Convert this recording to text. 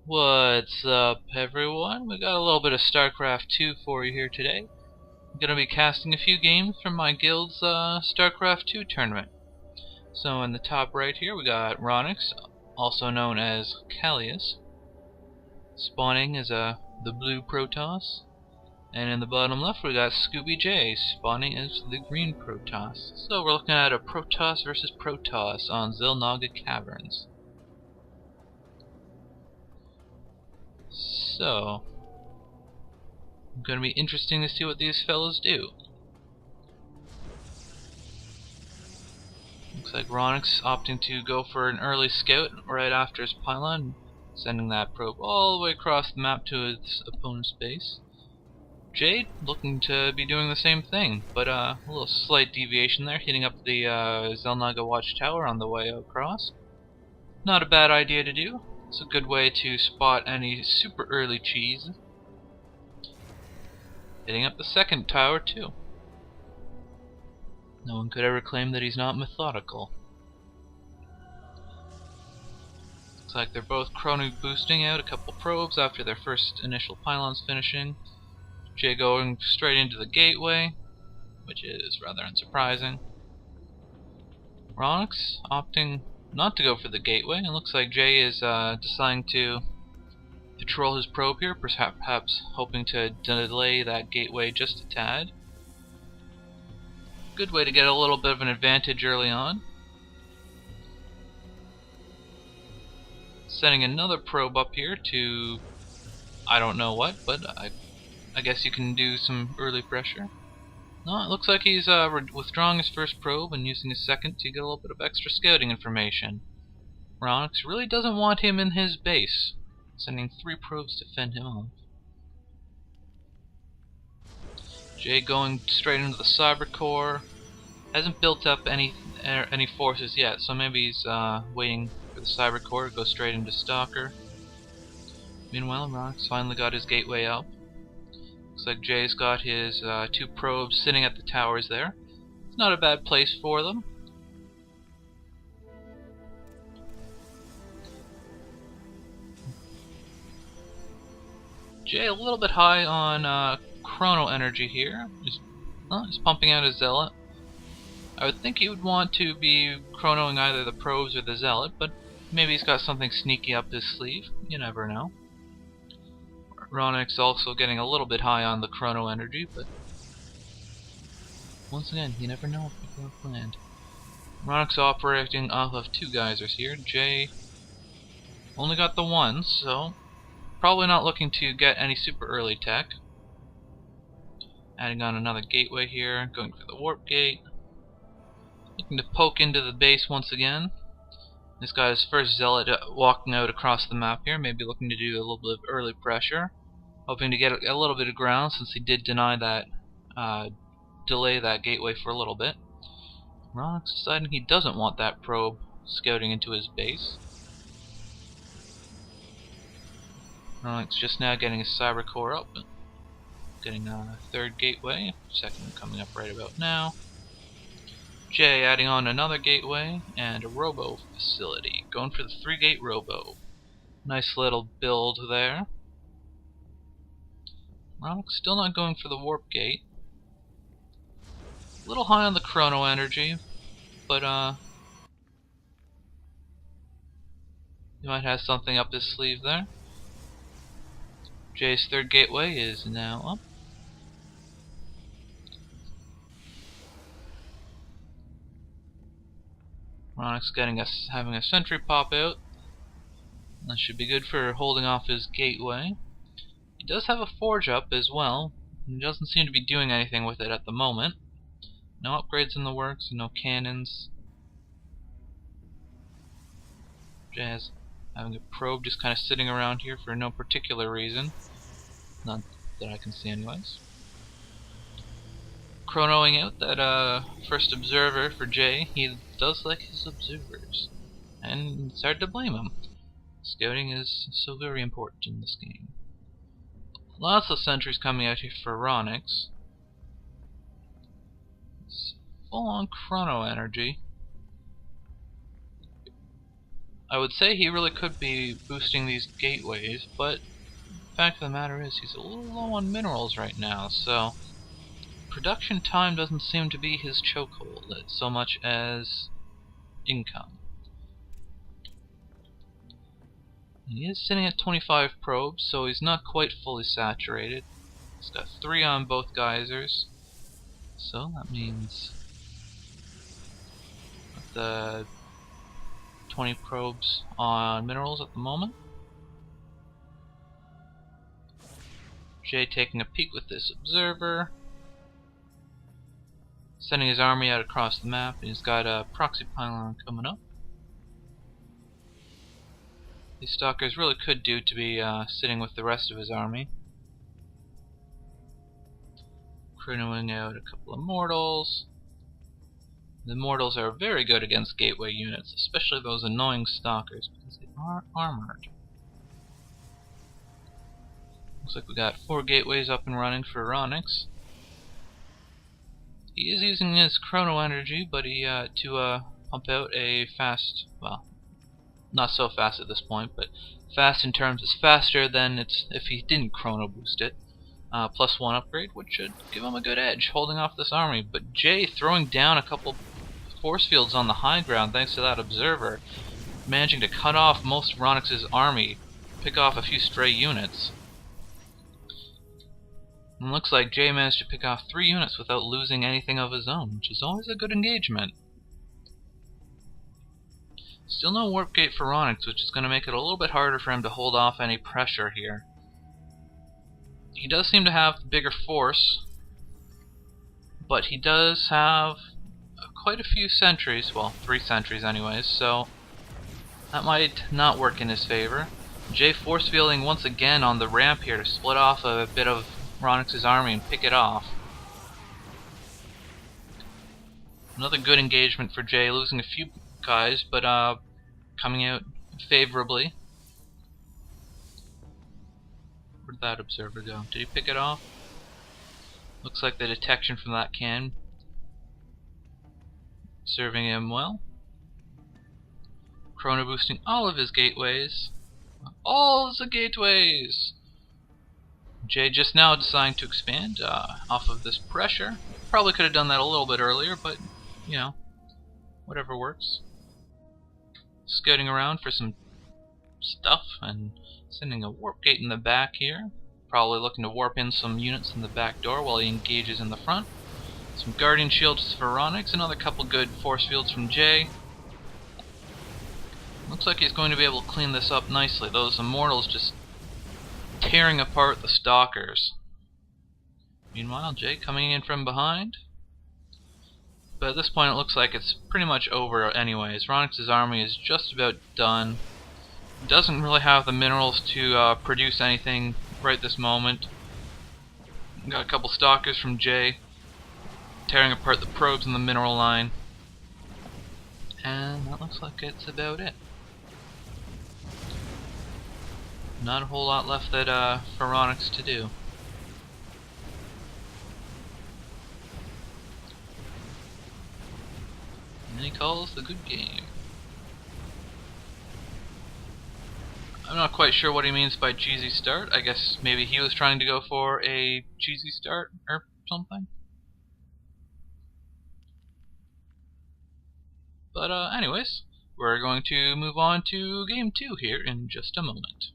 What's up, everyone? We got a little bit of Starcraft 2 for you here today. I'm going to be casting a few games from my guild's Starcraft 2 tournament. So in the top right here we got Ronix, also known as Callius, spawning as the blue Protoss. And in the bottom left we got ScoobyJ, spawning as the green Protoss. So we're looking at a Protoss versus Protoss on Xel'Naga Caverns. So, it's going to be interesting to see what these fellas do. Looks like Ronix opting to go for an early scout right after his pylon, sending that probe all the way across the map to his opponent's base. Jade looking to be doing the same thing, but a little slight deviation there, hitting up the Xel'Naga watchtower on the way across. Not a bad idea to do. It's a good way to spot any super early cheese. Hitting up the second tower too. No one could ever claim that he's not methodical. Looks like they're both chrono boosting out a couple probes after their first initial pylons finishing. Jay going straight into the gateway, which is rather unsurprising. Ronix opting not to go for the gateway. It looks like Jay is deciding to patrol his probe here, perhaps hoping to delay that gateway just a tad. Good way to get a little bit of an advantage early on. Sending another probe up here to I don't know what, but I guess you can do some early pressure. No, it looks like he's withdrawing his first probe and using his second to get a little bit of extra scouting information. Ronix really doesn't want him in his base, sending 3 probes to fend him off. Jay going straight into the cyber core. Hasn't built up any forces yet, so maybe he's waiting for the cyber core to go straight into Stalker. Meanwhile, Ronix finally got his gateway up. Looks like Jay's got his 2 probes sitting at the towers there. It's not a bad place for them. Jay a little bit high on chrono energy here. He's pumping out his zealot. I would think he would want to be chronoing either the probes or the zealot, but maybe he's got something sneaky up his sleeve. You never know. Ronix also getting a little bit high on the chrono energy, but once again, you never know if people are planned. Ronix operating off of 2 geysers here. Jay only got the 1, so probably not looking to get any super early tech. Adding on another gateway here, going for the warp gate. Looking to poke into the base once again. This guy's first zealot walking out across the map here, maybe looking to do a little bit of early pressure. Hoping to get a little bit of ground since he did deny that, delay that gateway for a little bit. Ronix deciding he doesn't want that probe scouting into his base. Ronix just now getting his cyber core up, getting a 3rd gateway, 2nd coming up right about now. Jay adding on another gateway and a robo facility, going for the 3-gate robo. Nice little build there. Ronix still not going for the warp gate. A little high on the chrono energy, but he might have something up his sleeve there. Jay's 3rd gateway is now up. Ronix having a sentry pop out. That should be good for holding off his gateway. He does have a forge up as well. He doesn't seem to be doing anything with it at the moment. No upgrades in the works, no cannons. Jazz having a probe just kind of sitting around here for no particular reason. Not that I can see anyways. Chronoing out that first observer for Jay. He does like his observers. And it's hard to blame him. Scouting is so very important in this game. Lots of sentries coming out here for Ronix. It's full on chrono energy. I would say he really could be boosting these gateways, but the fact of the matter is he's a little low on minerals right now, so production time doesn't seem to be his chokehold so much as income. He is sitting at 25 probes, so he's not quite fully saturated. He's got 3 on both geysers, so that means the 20 probes on minerals at the moment. Jay taking a peek with this observer, sending his army out across the map, and he's got a proxy pylon coming up. These stalkers really could do to be sitting with the rest of his army. Crooning out a couple of mortals. The mortals are very good against gateway units, especially those annoying stalkers, because they are armored. Looks like we got 4 gateways up and running for Ronix. He is using his chrono energy, but to pump out a fast, well, not so fast at this point, but fast in terms is faster than if he didn't chrono boost it. +1 upgrade, which should give him a good edge holding off this army. But Jay throwing down a couple force fields on the high ground thanks to that observer, managing to cut off most of Ronix's army, pick off a few stray units. And it looks like Jay managed to pick off 3 units without losing anything of his own, which is always a good engagement. Still no warp gate for Ronix, which is going to make it a little bit harder for him to hold off any pressure here. He does seem to have the bigger force, but he does have quite a few sentries, well, 3 sentries anyways, so that might not work in his favor. Jay force fielding once again on the ramp here to split off a bit of Ronix's army and pick it off. Another good engagement for Jay, losing a few guys, but coming out favorably. Where'd that observer go? Did he pick it off? Looks like the detection from that can serving him well. Chrono boosting all of his gateways. All the gateways! Jay just now deciding to expand off of this pressure. Probably could have done that a little bit earlier, but you know, whatever works. Scouting around for some stuff and sending a warp gate in the back here. Probably looking to warp in some units in the back door while he engages in the front. Some guardian shields for Ronix, another couple good force fields from Jay. Looks like he's going to be able to clean this up nicely. Those immortals just tearing apart the stalkers. Meanwhile, Jay coming in from behind. But at this point it looks like it's pretty much over anyways. Ronix's army is just about done. Doesn't really have the minerals to produce anything right this moment. Got a couple stalkers from Jay tearing apart the probes in the mineral line. And that looks like it's about it. Not a whole lot left for Ronix to do. And he calls the good game. I'm not quite sure what he means by cheesy start. I guess maybe he was trying to go for a cheesy start or something. But anyways, we're going to move on to game 2 here in just a moment.